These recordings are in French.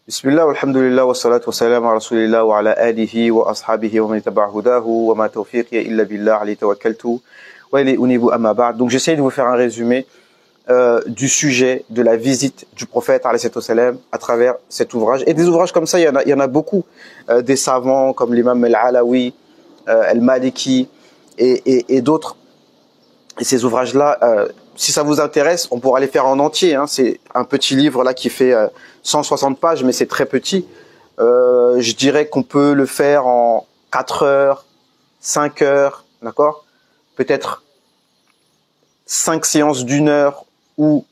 Bismillah, alhamdulillah, wa salatu wa salam ala rasulillah wa ala alihi wa ashabihi wa man ittaba' hudahu wa ma tawfiqi illa billah alayhi tawakkaltu wa ilayhi unibu amma ba'd. Donc j'essaie de vous faire un résumé du sujet de la visite du prophète alayhi salam à travers cet ouvrage. Et des ouvrages comme ça, il y en a beaucoup. Des savants comme l'imam al-Alawi, al-Maliki et d'autres. Et ces ouvrages-là, si ça vous intéresse, on pourra les faire en entier. Hein. C'est un petit livre là qui fait 160 pages, mais c'est très petit. Je dirais qu'on peut le faire en 4 heures, 5 heures, d'accord? Peut-être 5 séances d'1 heure ou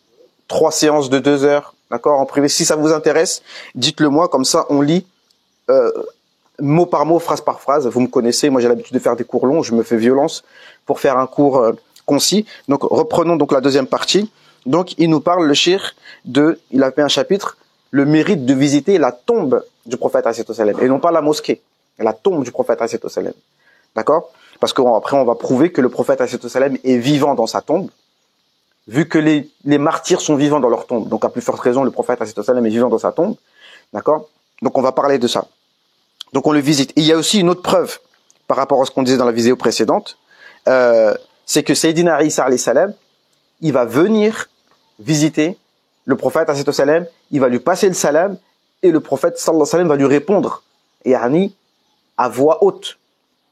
3 séances de 2 heures, d'accord? En privé. Si ça vous intéresse, dites-le moi, comme ça on lit mot par mot, phrase par phrase. Vous me connaissez, moi j'ai l'habitude de faire des cours longs, je me fais violence pour faire un cours concis. Donc reprenons donc la deuxième partie. Donc il nous parle, le cheikh, il a fait un chapitre, le mérite de visiter la tombe du prophète alayhi salam et non pas la mosquée, la tombe du prophète alayhi salam. D'accord? Parce qu'après on va prouver que le prophète alayhi salam est vivant dans sa tombe, vu que les martyrs sont vivants dans leur tombe. Donc à plus forte raison, le prophète alayhi salam est vivant dans sa tombe. D'accord? Donc on va parler de ça. Donc on le visite. Et il y a aussi une autre preuve par rapport à ce qu'on disait dans la vidéo précédente, c'est que Sayyidina Isa alayhi salam, il va venir visiter le prophète alayhi salam, il va lui passer le salam et le prophète sallallahu alayhi wa sallam va lui répondre, yani à voix haute.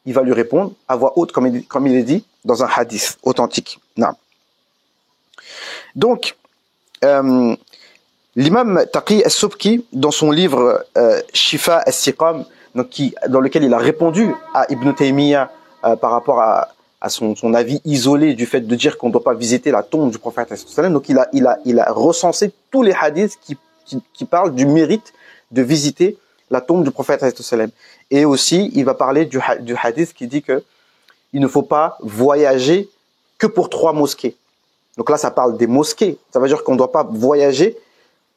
Il va lui répondre à voix haute comme il est dit dans un hadith authentique. Non. Donc l'imam Taqi as-Subki, dans son livre Shifa as-Siqam, dans lequel il a répondu à Ibn Taymiyyah par rapport à son avis isolé du fait de dire qu'on ne doit pas visiter la tombe du prophète. Donc il a recensé tous les hadiths qui parlent du mérite de visiter la tombe du prophète. Et aussi, il va parler du hadith qui dit que il ne faut pas voyager que pour 3 mosquées. Donc là, ça parle des mosquées. Ça veut dire qu'on ne doit pas voyager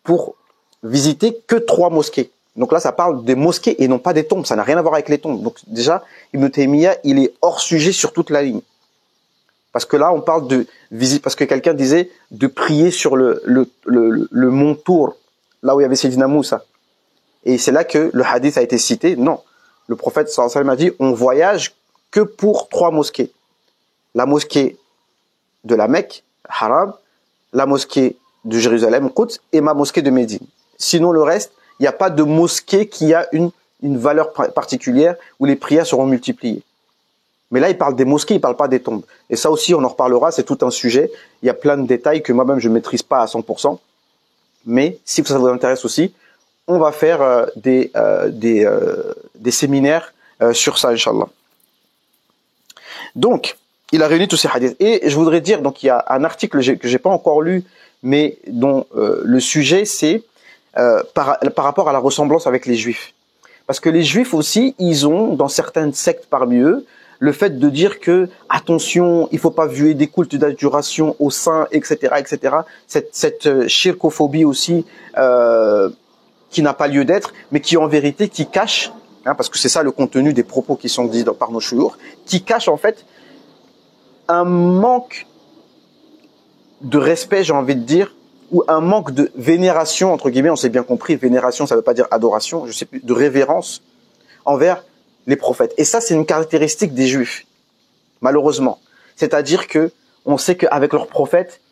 pour visiter que 3 mosquées. Donc là, ça parle des mosquées et non pas des tombes. Ça n'a rien à voir avec les tombes. Donc déjà, Ibn Taymiyyah, il est hors sujet sur toute la ligne. Parce que là, on parle de visite, parce que quelqu'un disait de prier sur le mont Tour, là où il y avait Sayyidina Moussa. Et c'est là que le hadith a été cité. Non. Le prophète sallallahu alayhi wa sallam a dit, on voyage que pour 3 mosquées. La mosquée de la Mecque, Haram, la mosquée de Jérusalem, Quds, et ma mosquée de Médine. Sinon, le reste, il n'y a pas de mosquée qui a une valeur particulière où les prières seront multipliées. Mais là, il parle des mosquées, il ne parle pas des tombes. Et ça aussi, on en reparlera, c'est tout un sujet. Il y a plein de détails que moi-même, je ne maîtrise pas à 100%. Mais si ça vous intéresse aussi, on va faire des séminaires sur ça, Inch'Allah. Donc, il a réuni tous ces hadiths. Et je voudrais dire, donc il y a un article que j'ai pas encore lu, mais dont le sujet c'est par rapport à la ressemblance avec les juifs. Parce que les juifs aussi, ils ont, dans certaines sectes parmi eux, le fait de dire que, attention, il faut pas vouer des cultes d'adoration aux saints, etc., etc. Cette shirkophobie aussi, qui n'a pas lieu d'être, mais qui en vérité, qui cache, hein, parce que c'est ça le contenu des propos qui sont dits par nos chouyours, qui cache en fait un manque de respect, j'ai envie de dire, ou un manque de vénération, entre guillemets, on s'est bien compris, vénération, ça ne veut pas dire adoration, je sais plus, de révérence envers les prophètes. Et ça, c'est une caractéristique des juifs, malheureusement. C'est-à-dire que on sait qu'avec leurs prophètes,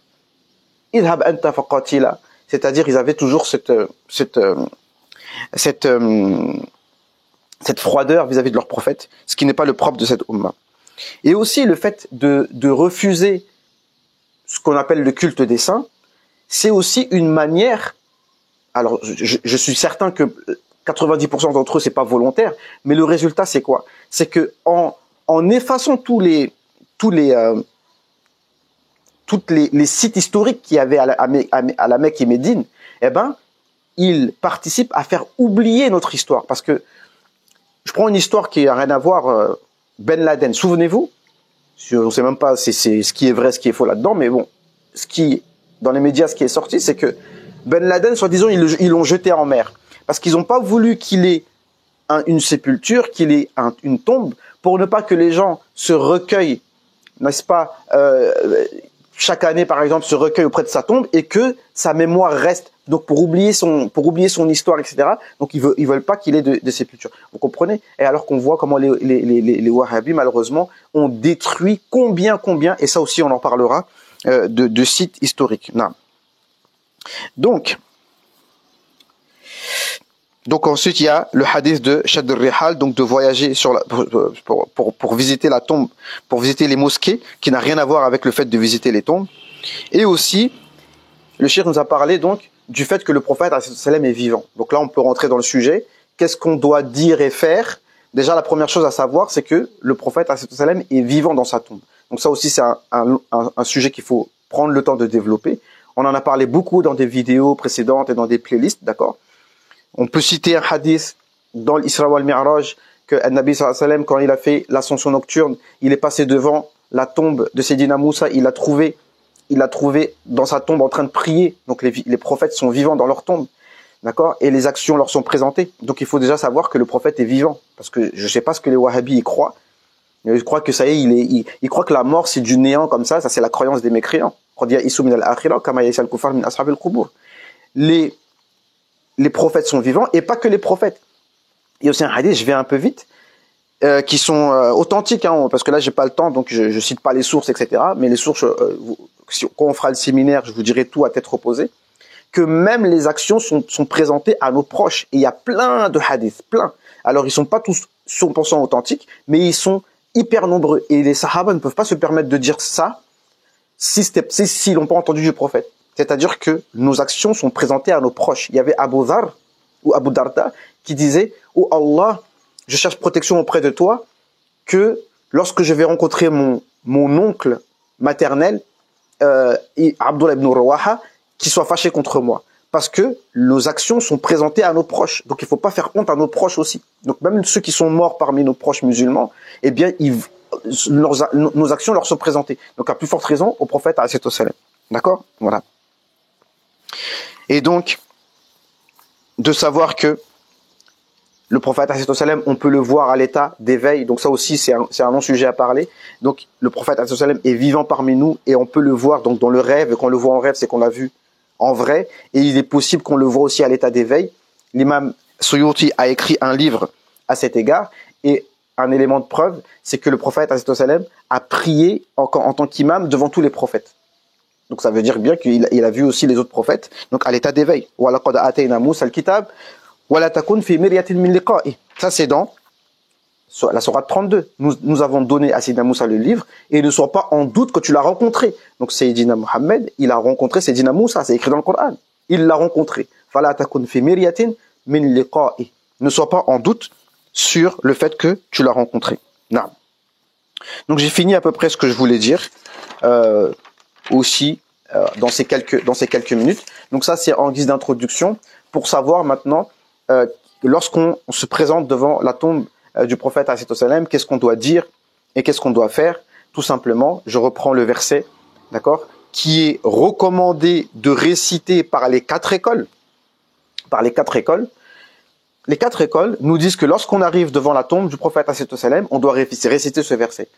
idhab anta faqatila, c'est-à-dire ils avaient toujours cette froideur vis-à-vis de leurs prophètes, ce qui n'est pas le propre de cette umma. Et aussi le fait de refuser ce qu'on appelle le culte des saints, c'est aussi une manière, alors je suis certain que 90% d'entre eux c'est pas volontaire, mais le résultat c'est quoi? C'est que en effaçant tous les sites historiques qu'il y avait à la Mecque et Médine, eh ben ils participent à faire oublier notre histoire. Parce que je prends une histoire qui n'a rien à voir, Ben Laden, souvenez-vous, on ne sait même pas c'est ce qui est vrai, ce qui est faux là-dedans, mais bon, dans les médias, ce qui est sorti, c'est que Ben Laden, soi-disant, ils l'ont jeté en mer. Parce qu'ils n'ont pas voulu qu'il ait une sépulture, qu'il ait une tombe, pour ne pas que les gens se recueillent, n'est-ce pas, chaque année, par exemple, se recueille auprès de sa tombe et que sa mémoire reste. Donc, pour oublier son histoire, etc. Donc, ils veulent pas qu'il ait de sépulture. Vous comprenez? Et alors qu'on voit comment les Wahhabis, malheureusement, ont détruit combien, et ça aussi, on en parlera, de sites historiques. Non. Donc ensuite, il y a le hadith de Shadd al-Rihal, donc de voyager pour visiter la tombe, pour visiter les mosquées, qui n'a rien à voir avec le fait de visiter les tombes. Et aussi, le cheikh nous a parlé donc du fait que le prophète sallam est vivant. Donc là, on peut rentrer dans le sujet. Qu'est-ce qu'on doit dire et faire? Déjà, la première chose à savoir, c'est que le prophète sallam est vivant dans sa tombe. Donc ça aussi, c'est un sujet qu'il faut prendre le temps de développer. On en a parlé beaucoup dans des vidéos précédentes et dans des playlists, d'accord? On peut citer un hadith dans l'Isra wal Mi'raj que Nabi sallallahu alayhi wa sallam, quand il a fait l'ascension nocturne, il est passé devant la tombe de Sayyidina Moussa, il l'a trouvé dans sa tombe en train de prier. Donc les prophètes sont vivants dans leur tombe, d'accord? Et les actions leur sont présentées. Donc il faut déjà savoir que le prophète est vivant, parce que je sais pas ce que les Wahhabis y croient. Ils croient que ça y est, ils croient que la mort c'est du néant comme ça c'est la croyance des mécréants. Les prophètes sont vivants, et pas que les prophètes. Il y a aussi un hadith, je vais un peu vite, qui sont authentiques, hein, parce que là j'ai pas le temps, donc je cite pas les sources, etc. Mais les sources, quand on fera le séminaire, je vous dirai tout à tête reposée, que même les actions sont présentées à nos proches. Et il y a plein de hadiths, plein. Alors ils sont pas tous 100% authentiques, mais ils sont hyper nombreux. Et les sahaba ne peuvent pas se permettre de dire ça s'ils n'ont pas entendu du prophète. C'est-à-dire que nos actions sont présentées à nos proches. Il y avait Abu Dhar ou Abu Darda qui disait « Oh Allah, je cherche protection auprès de toi que lorsque je vais rencontrer mon oncle maternel, Abdullah ibn Rawaha, qui soit fâché contre moi. » Parce que nos actions sont présentées à nos proches. Donc il ne faut pas faire honte à nos proches aussi. Donc même ceux qui sont morts parmi nos proches musulmans, eh bien nos actions leur sont présentées. Donc à plus forte raison au prophète alayhi salam. D'accord? Voilà. Et donc, de savoir que le prophète alayhi salam, on peut le voir à l'état d'éveil. Donc ça aussi, c'est un long sujet à parler. Donc le prophète alayhi salam est vivant parmi nous et on peut le voir donc dans le rêve. Et quand on le voit en rêve, c'est qu'on l'a vu en vrai. Et il est possible qu'on le voit aussi à l'état d'éveil. L'imam Suyuti a écrit un livre à cet égard. Et un élément de preuve, c'est que le prophète alayhi salam a prié en tant qu'imam devant tous les prophètes. Donc ça veut dire bien qu'il a vu aussi les autres prophètes, donc à l'état d'éveil. Ça c'est dans la sourate 32. Nous avons donné à Sayyidina Moussa le livre, et ne sois pas en doute que tu l'as rencontré. Donc Sayyidina Muhammad, il a rencontré Sayyidina Moussa, c'est écrit dans le Coran. Il l'a rencontré. Ne sois pas en doute sur le fait que tu l'as rencontré. Non. Donc j'ai fini à peu près ce que je voulais dire. Aussi dans ces quelques minutes. Donc ça c'est en guise d'introduction pour savoir maintenant lorsqu'on se présente devant la tombe du prophète alayhi salam, qu'est-ce qu'on doit dire et qu'est-ce qu'on doit faire. Tout simplement, je reprends le verset, d'accord, qui est recommandé de réciter par les 4 écoles. Par les 4 écoles. Les 4 écoles nous disent que lorsqu'on arrive devant la tombe du prophète alayhi salam, on doit réciter ce verset.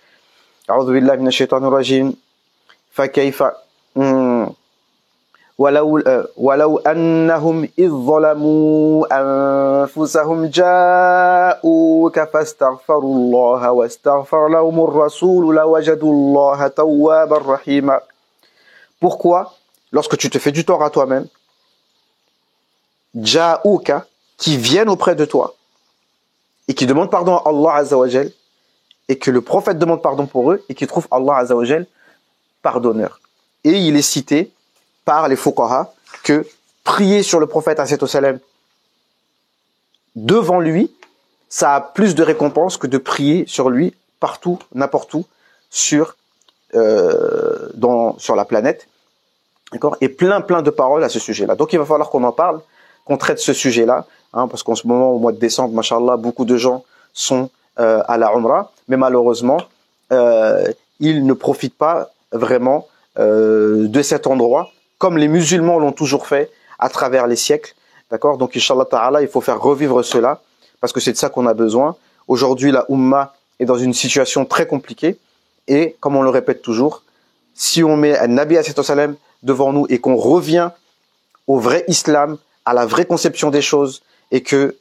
A'udhu billahi minash shaitanir rajim. فكيف ولو أنهم إذ ظلموا أنفسهم جاءوك فاستغفروا الله واستغفر لهم الرسول لوجدوا الله توابا رحيما. Pourquoi, lorsque tu te fais du tort à toi-même, جاءوك, qui viennent auprès de toi et qui demandent pardon à Allah Azza wa Jal, et que le prophète demande pardon pour eux et qui trouvent Allah Azza wa Jal pardonneur. Et il est cité par les fuqaha que prier sur le prophète alayhi salam devant lui, ça a plus de récompense que de prier sur lui partout, n'importe où, sur la planète. D'accord? Et plein de paroles à ce sujet-là. Donc il va falloir qu'on en parle, qu'on traite ce sujet-là, hein, parce qu'en ce moment, au mois de décembre, machallah, beaucoup de gens sont à la Umrah, mais malheureusement, ils ne profitent pas vraiment de cet endroit, comme les musulmans l'ont toujours fait à travers les siècles. D'accord? Donc, Inch'Allah Ta'ala, il faut faire revivre cela, parce que c'est de ça qu'on a besoin. Aujourd'hui, la Ummah est dans une situation très compliquée, et comme on le répète toujours, si on met un Nabi sallam devant nous et qu'on revient au vrai islam, à la vraie conception des choses, et que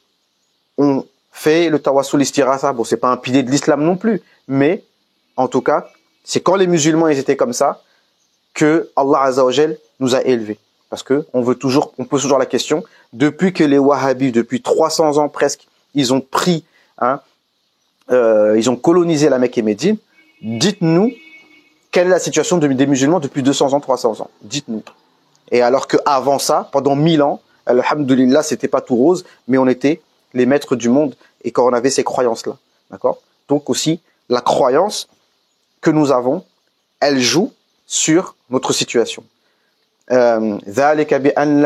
on fait le tawassul istighatha, bon, c'est pas un pilier de l'islam non plus, mais en tout cas, c'est quand les musulmans ils étaient comme ça que Allah Azza wa Jal nous a élevés. Parce que on pose toujours la question, depuis que les Wahhabis, depuis 300 ans presque, ils ont pris, ils ont colonisé la Mecque et Médine, dites-nous, quelle est la situation des musulmans depuis 200 ans, 300 ans? Dites-nous. Et alors qu'avant ça, pendant 1000 ans, alhamdoulilah, c'était pas tout rose, mais on était les maîtres du monde et quand on avait ces croyances-là. D'accord? Donc aussi, la croyance que nous avons, elle joue sur notre situation. ذلك بأن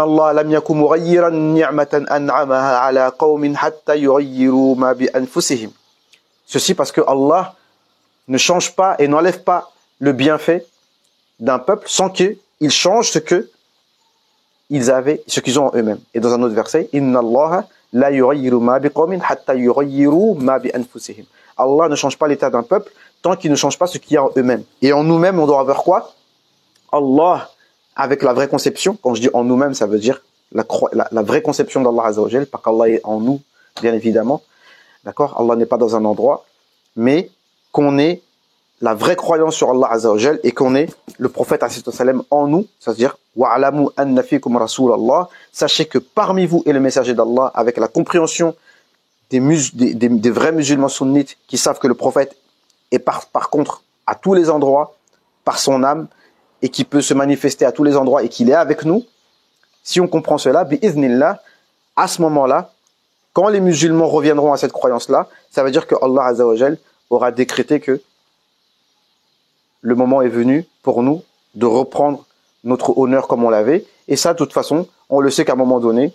الله لم يكن مغيرا نعمة أنعمها على قوم حتى يغيروا ما بأنفسهم. Ceci parce que Allah ne change pas et n'enlève pas le bienfait d'un peuple sans qu'ils changent ce qu'ils ont en eux-mêmes. Et dans un autre verset, Inna Allah la yughayyiru ma biqawmin hatta yughayyiru ma bi anfusihim. Allah ne change pas l'état d'un peuple tant qu'il ne change pas ce qu'il y a en eux-mêmes. Et en nous-mêmes, on doit avoir quoi? Allah, avec la vraie conception. Quand je dis en nous-mêmes, ça veut dire la vraie conception d'Allah Azza wa Jal, pas qu'Allah est en nous, bien évidemment. D'accord? Allah n'est pas dans un endroit, mais qu'on ait la vraie croyance sur Allah Azza wa Jal et qu'on ait le prophète sallam en nous, c'est-à-dire wa'alamu anna fikum rasulallah, sachez que parmi vous est le messager d'Allah, avec la compréhension des vrais musulmans sunnites qui savent que le prophète est par contre à tous les endroits par son âme et qui peut se manifester à tous les endroits et qu'il est avec nous. Si on comprend cela, bi'iznillah, à ce moment-là, quand les musulmans reviendront à cette croyance-là, ça veut dire que Allah Azza wa Jal aura décrété que le moment est venu pour nous de reprendre notre honneur comme on l'avait. Et ça, de toute façon, on le sait qu'à un moment donné,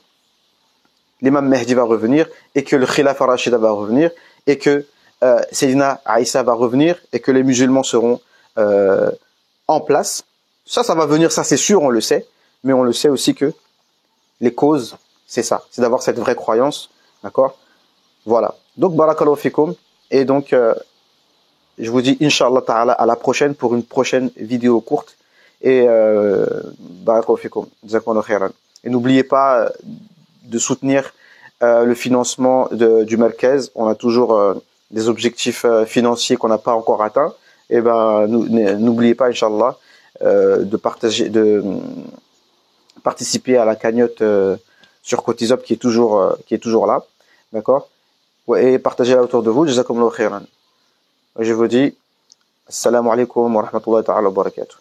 l'imam Mahdi va revenir et que le Khilafa Rashida va revenir et que Sayyidina Aïssa va revenir et que les musulmans seront en place. Ça va venir, ça c'est sûr, on le sait. Mais on le sait aussi que les causes, c'est ça. C'est d'avoir cette vraie croyance. D'accord? Voilà. Donc, barakallahu fikum. Et donc, je vous dis, Inch'Allah ta'ala, à la prochaine pour une prochaine vidéo courte. Et barakallahu fikum. Jazakumullahu khairan. Et n'oubliez pas de soutenir le financement du Merkez. On a toujours des objectifs financiers qu'on n'a pas encore atteints. Et n'oubliez pas, Inch'Allah, de participer à la cagnotte sur Cotizop qui est toujours là. D'accord? Et partagez-la autour de vous. Jazakumullahu khairan. Je vous dis, assalamu alaikum wa rahmatullahi ta'ala wa barakatuh.